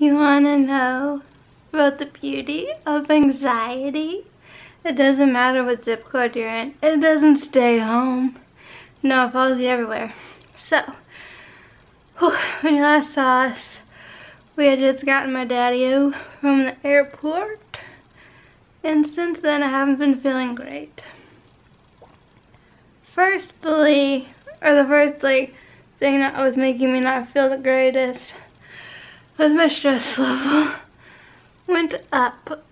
You want to know about the beauty of anxiety? It doesn't matter what zip code you're in. It doesn't stay home. No, it follows you everywhere. So, when you last saw us, we had just gotten my daddy-o from the airport. And since then, I haven't been feeling great. The first thing that was making me not feel the greatest was my stress level went up.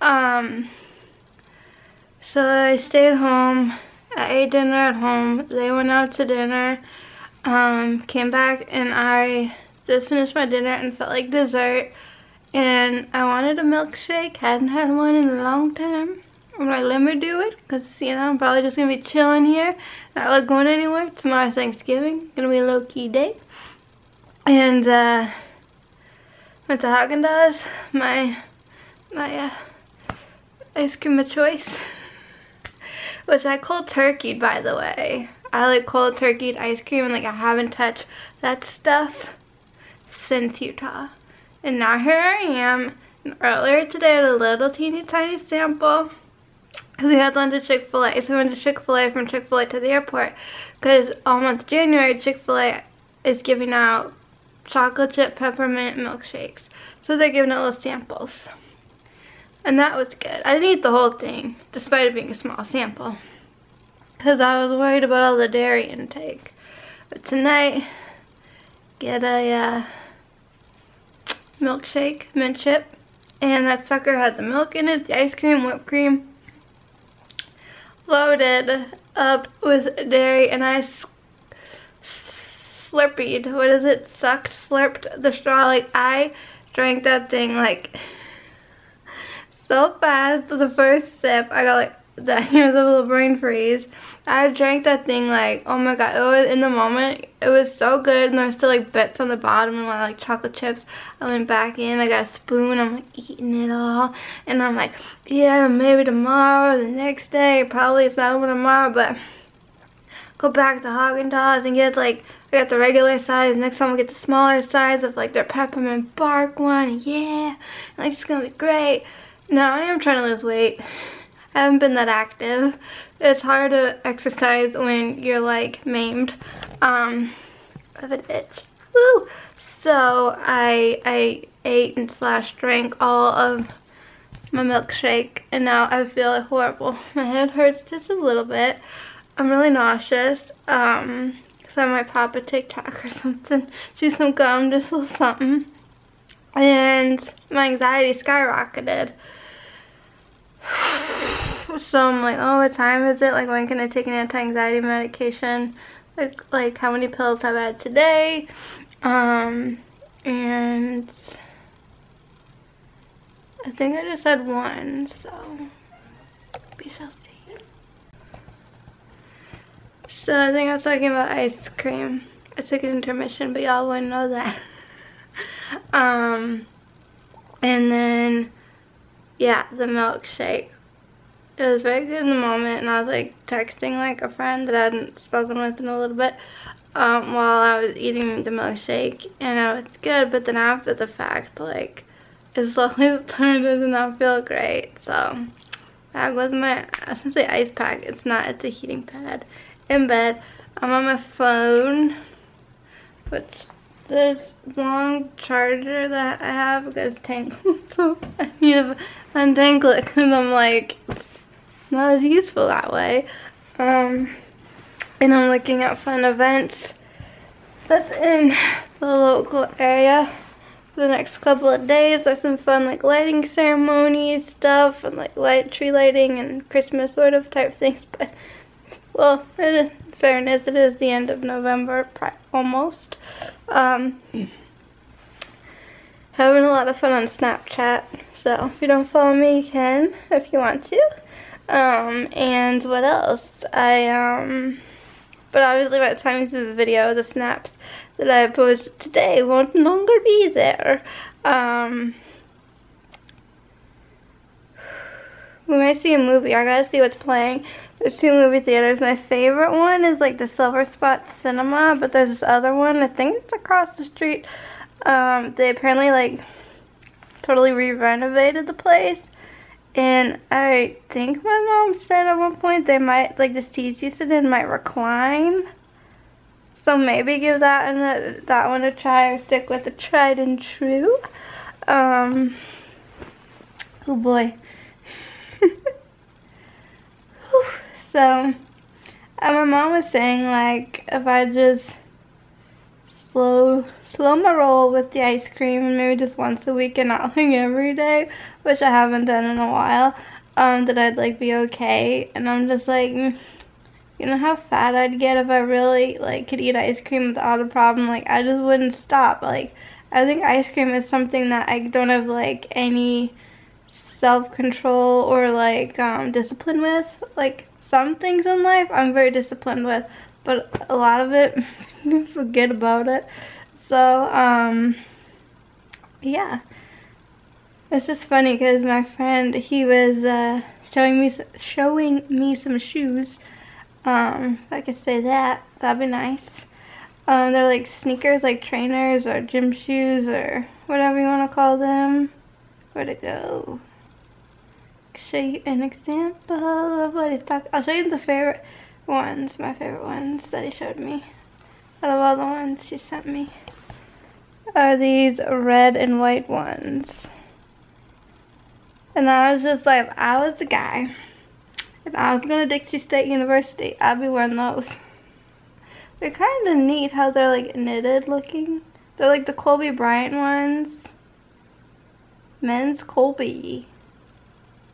So I stayed home. I ate dinner at home. They went out to dinner. Came back and I just finished my dinner and felt like dessert. And I wanted a milkshake. Hadn't had one in a long time. I'm like, let me do it, because, you know, I'm probably just going to be chilling here. Not like going anywhere. Tomorrow's Thanksgiving. Going to be a low-key day. And, went to Haagen-Dazs, my ice cream of choice. Which I cold turkeyed, by the way. I like cold turkeyed ice cream, and, like, I haven't touched that stuff since Utah. And now here I am. And earlier today I had a little teeny tiny sample. We had lunch at Chick-fil-A, so we went to Chick-fil-A from Chick-fil-A to the airport, because all month January, Chick-fil-A is giving out chocolate chip peppermint milkshakes. So they're giving out little samples. And that was good. I didn't eat the whole thing, despite it being a small sample, because I was worried about all the dairy intake. But tonight, get a milkshake, mint chip, and that sucker had the milk in it, the ice cream, whipped cream, loaded up with dairy, and I slurpeed. What is it? Slurped the straw. Like, I drank that thing like so fast. The first sip, I got like here's a little brain freeze. I drank that thing like, oh my god, it was in the moment, it was so good, and there was still like bits on the bottom and like chocolate chips. I went back in, I got a spoon, I'm like eating it all, and I'm like, yeah, maybe tomorrow, the next day, probably it's not over tomorrow, but go back to Haagen-Dazs and get like, I got the regular size, next time I'll get the smaller size of like their peppermint bark one, yeah, like it's gonna be great. Now I am trying to lose weight. I haven't been that active. It's hard to exercise when you're like maimed of an itch. Woo! So I ate and / drank all of my milkshake, and now I feel like horrible. My head hurts just a little bit. I'm really nauseous. So I might pop a TikTok or something. Chew some gum, just a little something. And my anxiety skyrocketed. So I'm like, oh, what time is it? Like, when can I take an anti-anxiety medication? Like how many pills have I had today? And I think I just had one, so we shall see. So I think I was talking about ice cream. I took an intermission, but y'all wouldn't know that. And then, yeah, the milkshake. It was very good in the moment, and I was like texting like a friend that I hadn't spoken with in a little bit while I was eating the milkshake, and it was good, but then after the fact, like, it slowly turned to not feel great. So that was my, I was gonna say ice pack, it's not, it's a heating pad. In bed, I'm on my phone, which this long charger that I have is tangled, so I need to untangle it, because I'm like, not as useful that way. And I'm looking at fun events that's in the local area for the next couple of days. There's some fun like lighting ceremonies stuff, and like tree lighting and Christmas sort of type things. But well, in fairness, it is the end of November, almost. Having a lot of fun on Snapchat, so if you don't follow me, you can if you want to. And what else? But obviously by the time you see this video, the snaps that I posted today won't no longer be there. We might see a movie. I gotta see what's playing. There's 2 movie theaters. My favorite one is like the Silver Spot Cinema, but there's this other one, I think it's across the street. They apparently like totally re-renovated the place. And I think my mom said at one point they might, like, the seats you sit in might recline. So maybe give that one a try, or stick with the tried and true. Oh boy. So, my mom was saying, like, if I just slow my roll with the ice cream, and maybe just once a week and not like every day, which I haven't done in a while, that I'd like be okay. And I'm just like, you know how fat I'd get if I really like could eat ice cream without a problem? Like, I just wouldn't stop. Like, I think ice cream is something that I don't have like any self-control or like discipline with. Like, some things in life I'm very disciplined with, but a lot of it you forget about it. So yeah, it's just funny because my friend, he was showing me some shoes. If I could say that, that'd be nice. They're like sneakers, like trainers or gym shoes or whatever you want to call them. Where'd it go? Show you an example of what he's talking. I'll show you the favorite ones, my favorite ones that he showed me. Out of all the ones he sent me, are these red and white ones. And I was just like, if I was the guy and I was going to Dixie State University, I'd be wearing those. They're kind of neat how they're like knitted looking. They're like the Kobe Bryant ones. Men's Kobe.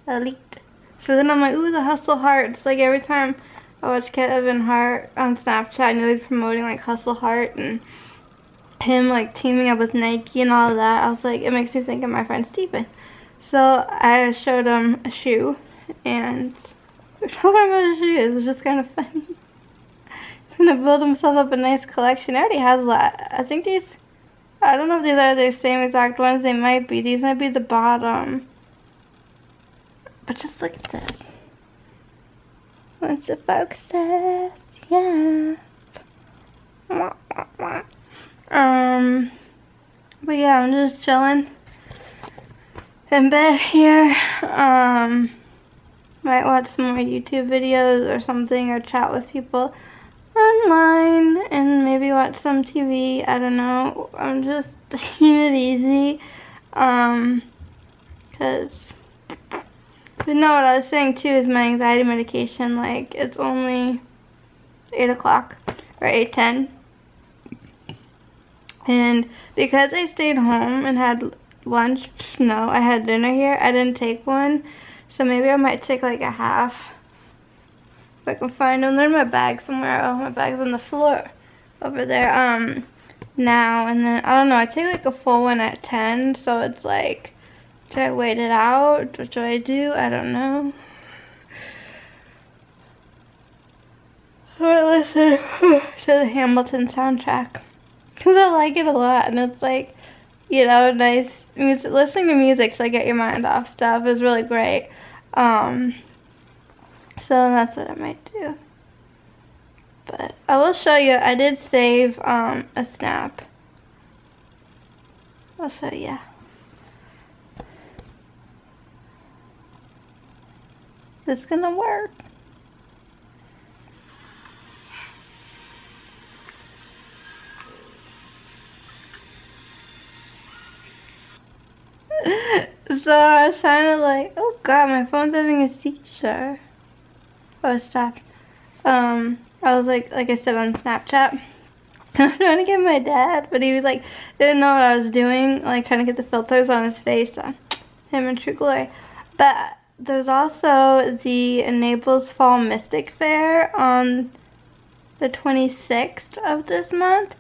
Elite. So then I'm like, ooh, the Hustle Hearts. Like, every time I watch Kevin Hart on Snapchat, I know he's promoting like Hustle Heart and him like teaming up with Nike and all of that. I was like, it makes me think of my friend Steven. So I showed him a shoe, and we're talking about the shoes. It was just kind of funny. He's gonna build himself up a nice collection. He already has that. I think these, I don't know if these are the same exact ones. They might be. These might be the bottom. But just look at this. Once it focuses, yeah. But yeah, I'm just chilling in bed here. Might watch some more YouTube videos or something, or chat with people online, and maybe watch some TV. I don't know. I'm just taking it easy. Cause you know what I was saying too is my anxiety medication. Like, it's only 8 o'clock or 8:10. And because I stayed home and had lunch, no, I had dinner here, I didn't take one. So maybe I might take like a half. If I can find them. They're in my bag somewhere. Oh, my bag's on the floor over there. Now, and then, I don't know, I take like a full one at 10. So it's like, do I wait it out? What do I do? I don't know. I listen to the Hamilton soundtrack. Because I like it a lot, and it's like, you know, nice music. Listening to music to like get your mind off stuff is really great. So that's what I might do. But I will show you, I did save a snap. I'll show you. This is gonna work. So I was trying to like, oh god, my phone's having a seizure. Oh, it stopped. I was like I said, on Snapchat. I was trying to get my dad, but he was like, didn't know what I was doing, like trying to get the filters on his face. Him in true glory. But there's also the Naples Fall Mystic Fair on the 26th of this month.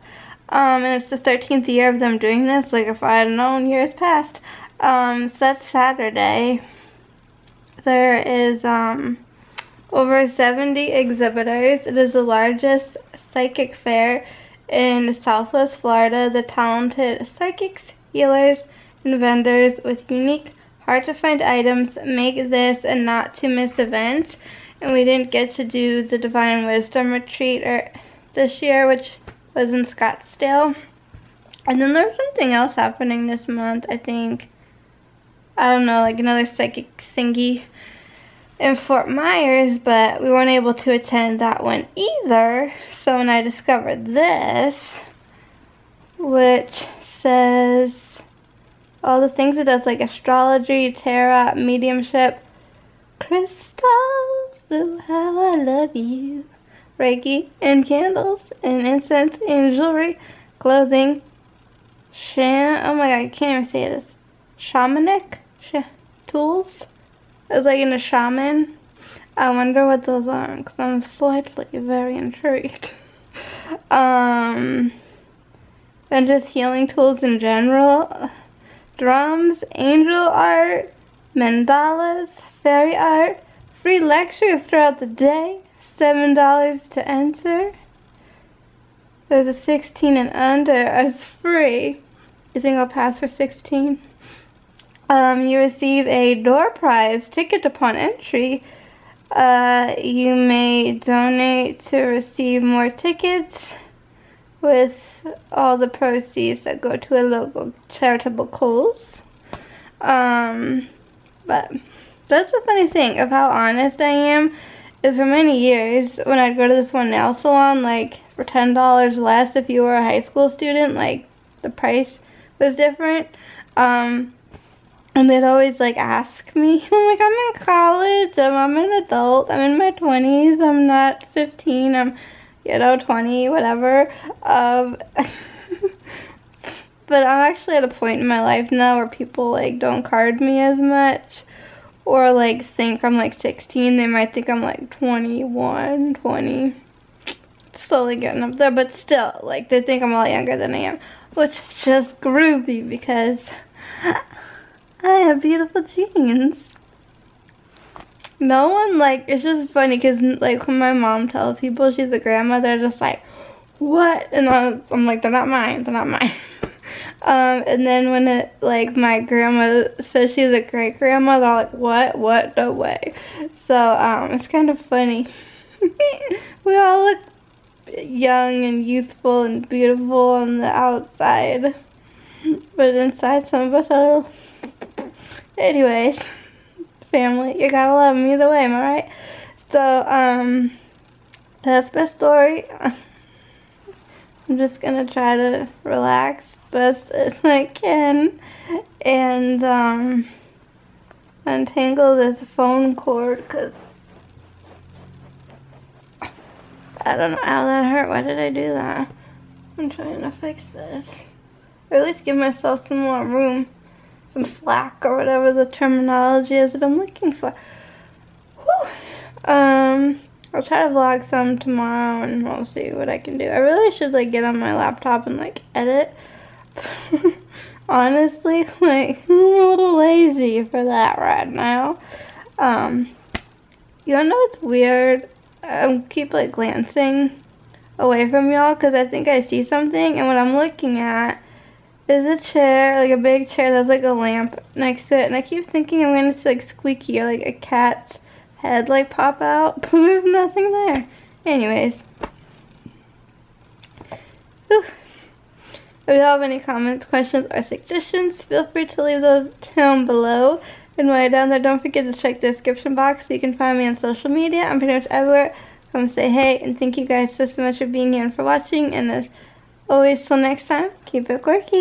And it's the 13th year of them doing this. Like, if I had known years past. So that's Saturday. There is over 70 exhibitors. It is the largest psychic fair in Southwest Florida. The talented psychics, healers, and vendors with unique, hard-to-find items make this a not-to-miss event. And we didn't get to do the Divine Wisdom Retreat this year, which was in Scottsdale. And then there's something else happening this month, I think. I don't know, like another psychic thingy in Fort Myers, but we weren't able to attend that one either. So when I discovered this, which says all the things it does, like astrology, tarot, mediumship, crystals, so how I love you, Reiki, and candles, and incense, and jewelry, clothing, oh my god, I can't even say this, shamanic tools. It's like in a shaman. I wonder what those are, because I'm slightly very intrigued. And just healing tools in general. Drums, angel art, mandalas, fairy art, free lectures throughout the day, $7 to enter. There's a 16 and under as free. You think I'll pass for 16? You receive a door prize ticket upon entry. You may donate to receive more tickets with all the proceeds that go to a local charitable cause. But that's the funny thing of how honest I am, is for many years when I'd go to this one nail salon, like for $10 less if you were a high school student, like the price was different. And they'd always like ask me, I'm like, I'm in college, I'm an adult, I'm in my 20s, I'm not 15, I'm, 20, whatever. But I'm actually at a point in my life now where people like don't card me as much, or like think I'm like 16, they might think I'm like 21, 20. Slowly getting up there, but still, like, they think I'm a lot younger than I am, which is just groovy because I have beautiful genes. No one, like, it's just funny because, like, when my mom tells people she's a grandma, they're just like, what? And I'm like, they're not mine, they're not mine. And then when it, like, my grandma says she's a great grandma, they're like, what, no way. So, it's kind of funny. We all look young and youthful and beautiful on the outside, but inside some of us are little. Anyways, family, you gotta love them either way, am I right? So that's my story. I'm just gonna try to relax best as I can and untangle this phone cord, because I don't know how that hurt. Why did I do that? I'm trying to fix this. Or at least give myself some more room. Some slack, or whatever the terminology is that I'm looking for. Whew. I'll try to vlog some tomorrow and we'll see what I can do. I really should like get on my laptop and like edit. Honestly, like, I'm a little lazy for that right now. You know what's weird? I keep like glancing away from y'all because I think I see something, and what I'm looking at is a chair, like a big chair that's like a lamp next to it, and I keep thinking I'm gonna see like squeaky or like a cat's head like pop out, but there's nothing there. Anyways. Whew. If you have any comments, questions, or suggestions, feel free to leave those down below. And while you're down there, don't forget to check the description box so you can find me on social media. I'm pretty much everywhere. Come say hey, and thank you guys so much for being here and for watching. And as always, till next time, keep it quirky.